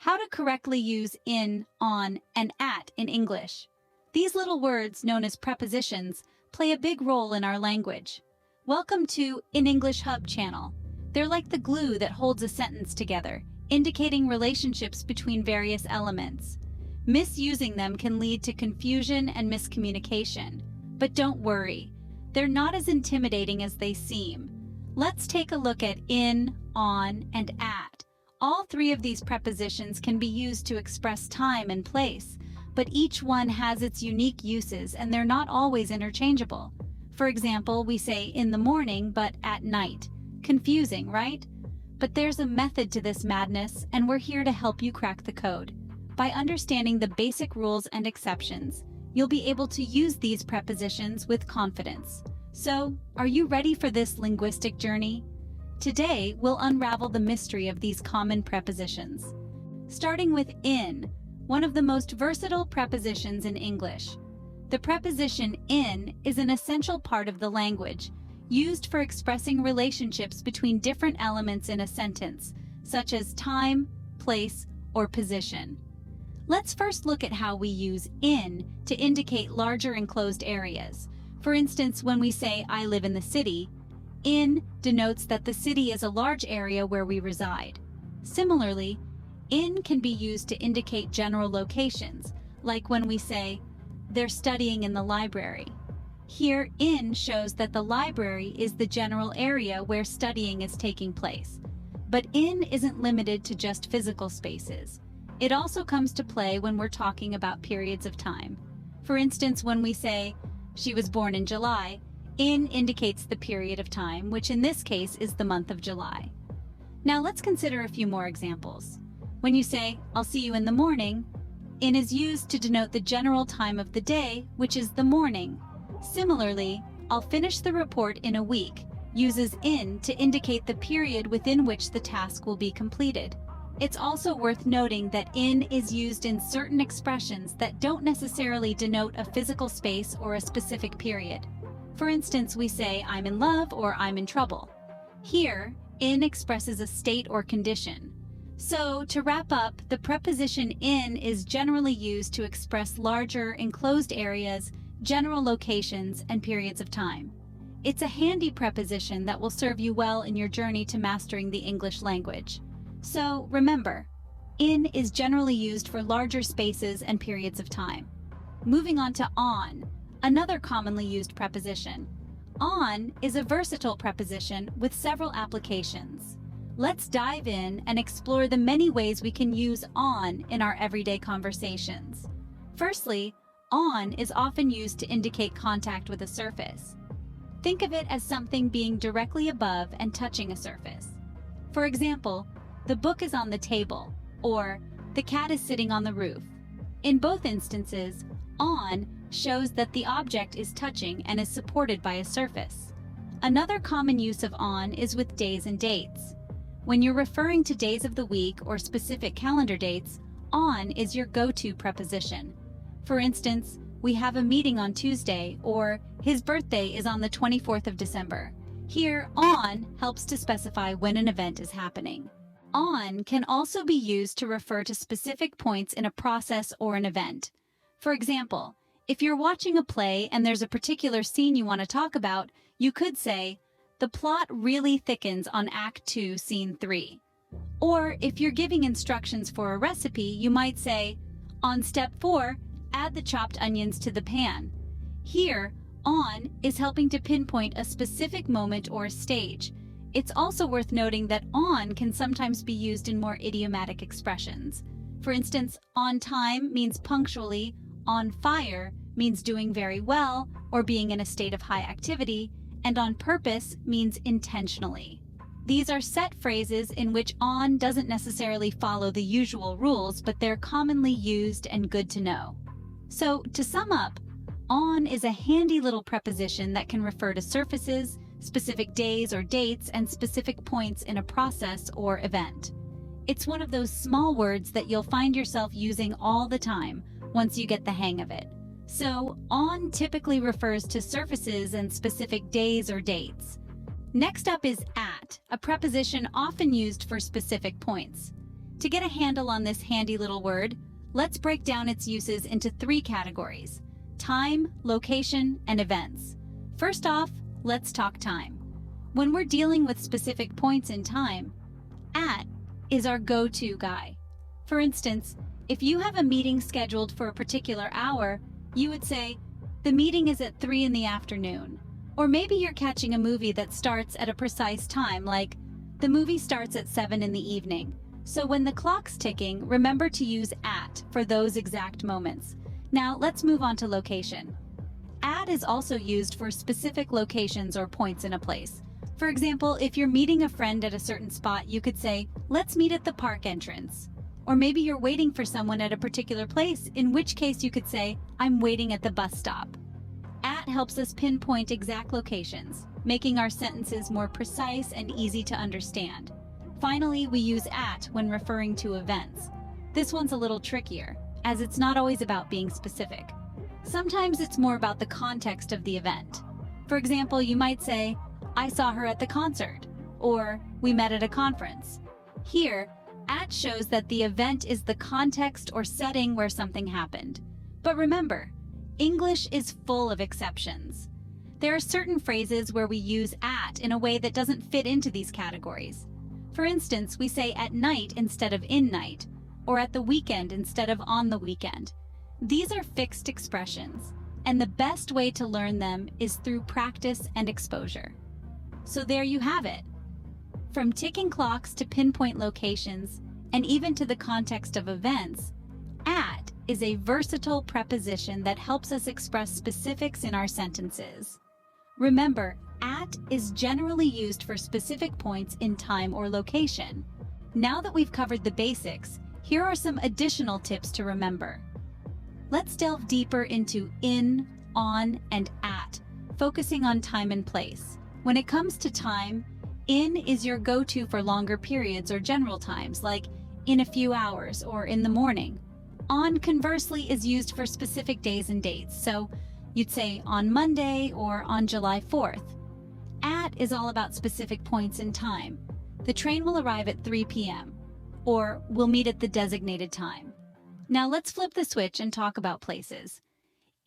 How to correctly use in, on, and at in English. These little words, known as prepositions, play a big role in our language. Welcome to Enenglishhub channel. They're like the glue that holds a sentence together, indicating relationships between various elements. Misusing them can lead to confusion and miscommunication. But don't worry, they're not as intimidating as they seem. Let's take a look at in, on, and at. All three of these prepositions can be used to express time and place, but each one has its unique uses and they're not always interchangeable. For example, we say in the morning but at night. Confusing, right? But there's a method to this madness, and we're here to help you crack the code. By understanding the basic rules and exceptions, you'll be able to use these prepositions with confidence. So, are you ready for this linguistic journey? Today, we'll unravel the mystery of these common prepositions. Starting with in, one of the most versatile prepositions in English. The preposition in is an essential part of the language, used for expressing relationships between different elements in a sentence, such as time, place, or position. Let's first look at how we use in to indicate larger enclosed areas. For instance, when we say, I live in the city, in denotes that the city is a large area where we reside. Similarly, in can be used to indicate general locations, like when we say, they're studying in the library. Here, in shows that the library is the general area where studying is taking place. But in isn't limited to just physical spaces. It also comes to play when we're talking about periods of time. For instance, when we say, she was born in July, in indicates the period of time, which in this case is the month of July. Now let's consider a few more examples. When you say, I'll see you in the morning, in is used to denote the general time of the day, which is the morning. Similarly, I'll finish the report in a week uses in to indicate the period within which the task will be completed. It's also worth noting that in is used in certain expressions that don't necessarily denote a physical space or a specific period. For instance, we say, I'm in love or I'm in trouble. Here, in expresses a state or condition. So, to wrap up, the preposition in is generally used to express larger, enclosed areas, general locations, and periods of time. It's a handy preposition that will serve you well in your journey to mastering the English language. So, remember, in is generally used for larger spaces and periods of time. Moving on to on, another commonly used preposition. On is a versatile preposition with several applications. Let's dive in and explore the many ways we can use on in our everyday conversations. Firstly, on is often used to indicate contact with a surface. Think of it as something being directly above and touching a surface. For example, the book is on the table, or the cat is sitting on the roof. In both instances, on shows that the object is touching and is supported by a surface. Another common use of on is with days and dates. When you're referring to days of the week or specific calendar dates, on is your go-to preposition. For instance, we have a meeting on Tuesday, or his birthday is on the 24th of December. Here, on helps to specify when an event is happening. On can also be used to refer to specific points in a process or an event. For example, if you're watching a play and there's a particular scene you want to talk about, you could say, the plot really thickens on Act 2, Scene 3. Or if you're giving instructions for a recipe, you might say, on step 4, add the chopped onions to the pan. Here, on is helping to pinpoint a specific moment or stage. It's also worth noting that on can sometimes be used in more idiomatic expressions. For instance, on time means punctually, on fire means doing very well or being in a state of high activity, and on purpose means intentionally. These are set phrases in which on doesn't necessarily follow the usual rules, but they're commonly used and good to know. So, to sum up, on is a handy little preposition that can refer to surfaces, specific days or dates, and specific points in a process or event. It's one of those small words that you'll find yourself using all the time once you get the hang of it. So, on typically refers to surfaces and specific days or dates. Next up is at, a preposition often used for specific points. To get a handle on this handy little word, let's break down its uses into 3 categories: time, location, and events. First off, let's talk time. When we're dealing with specific points in time, at is our go-to guy. For instance, if you have a meeting scheduled for a particular hour, you would say, "The meeting is at 3 in the afternoon." Or maybe you're catching a movie that starts at a precise time, like, "The movie starts at 7 in the evening." So when the clock's ticking, remember to use at for those exact moments. Now let's move on to location. At is also used for specific locations or points in a place. For example, if you're meeting a friend at a certain spot, you could say, "Let's meet at the park entrance." Or maybe you're waiting for someone at a particular place, in which case you could say, "I'm waiting at the bus stop." At helps us pinpoint exact locations, making our sentences more precise and easy to understand. Finally, we use at when referring to events. This one's a little trickier, as it's not always about being specific. Sometimes it's more about the context of the event. For example, you might say, "I saw her at the concert," or "We met at a conference." Here, at shows that the event is the context or setting where something happened. But remember, English is full of exceptions. There are certain phrases where we use at in a way that doesn't fit into these categories. For instance, we say at night instead of in night, or at the weekend instead of on the weekend. These are fixed expressions, and the best way to learn them is through practice and exposure. So there you have it. From ticking clocks to pinpoint locations, and even to the context of events, at is a versatile preposition that helps us express specifics in our sentences. Remember, at is generally used for specific points in time or location. Now that we've covered the basics, here are some additional tips to remember. Let's delve deeper into in, on, and at, focusing on time and place. When it comes to time, in is your go-to for longer periods or general times, like in a few hours or in the morning. On, conversely, is used for specific days and dates, so you'd say on Monday or on July 4th. At is all about specific points in time. The train will arrive at 3 p.m., or we'll meet at the designated time. Now let's flip the switch and talk about places.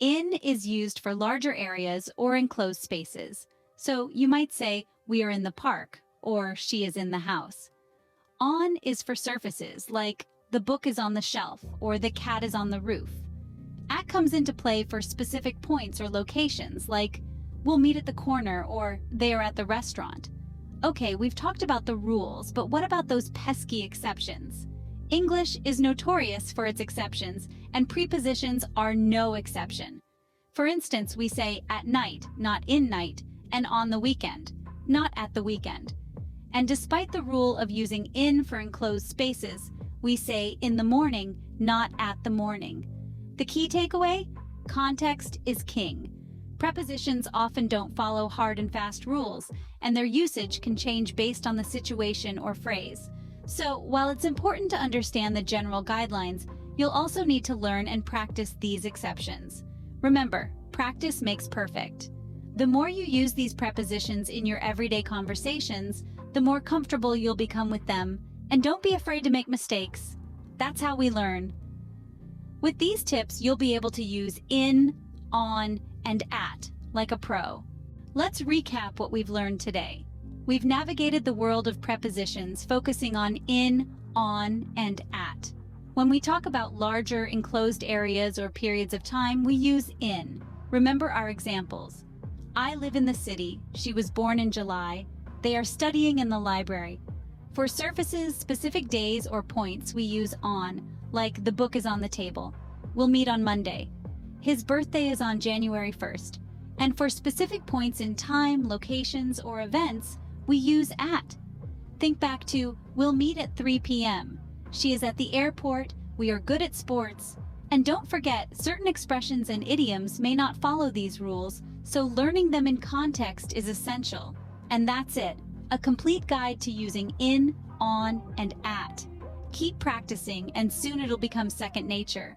In is used for larger areas or enclosed spaces. So you might say, "We are in the park," or "She is in the house." On is for surfaces, like "The book is on the shelf," or "The cat is on the roof." At comes into play for specific points or locations, like "We'll meet at the corner," or "They are at the restaurant." Okay, we've talked about the rules, but what about those pesky exceptions? English is notorious for its exceptions, and prepositions are no exception. For instance, we say "at night," not "in night," and "on the weekend," not "at the weekend." And despite the rule of using in for enclosed spaces, we say "in the morning," not "at the morning." The key takeaway? Context is king. Prepositions often don't follow hard and fast rules, and their usage can change based on the situation or phrase. So, while it's important to understand the general guidelines, you'll also need to learn and practice these exceptions. Remember, practice makes perfect. The more you use these prepositions in your everyday conversations, the more comfortable you'll become with them. And don't be afraid to make mistakes. That's how we learn. With these tips, you'll be able to use in, on, and at like a pro. Let's recap what we've learned today. We've navigated the world of prepositions, focusing on in, on, and at. When we talk about larger enclosed areas or periods of time, we use in. Remember our examples. I live in the city. She was born in July. They are studying in the library. For surfaces, specific days, or points, we use on, like "The book is on the table." We'll meet on Monday. His birthday is on January 1st. And for specific points in time, locations, or events, we use at. Think back to "We'll meet at 3 p.m. She is at the airport. We are good at sports." And don't forget, certain expressions and idioms may not follow these rules, so learning them in context is essential. And that's it, a complete guide to using in, on, and at. Keep practicing, and soon it'll become second nature.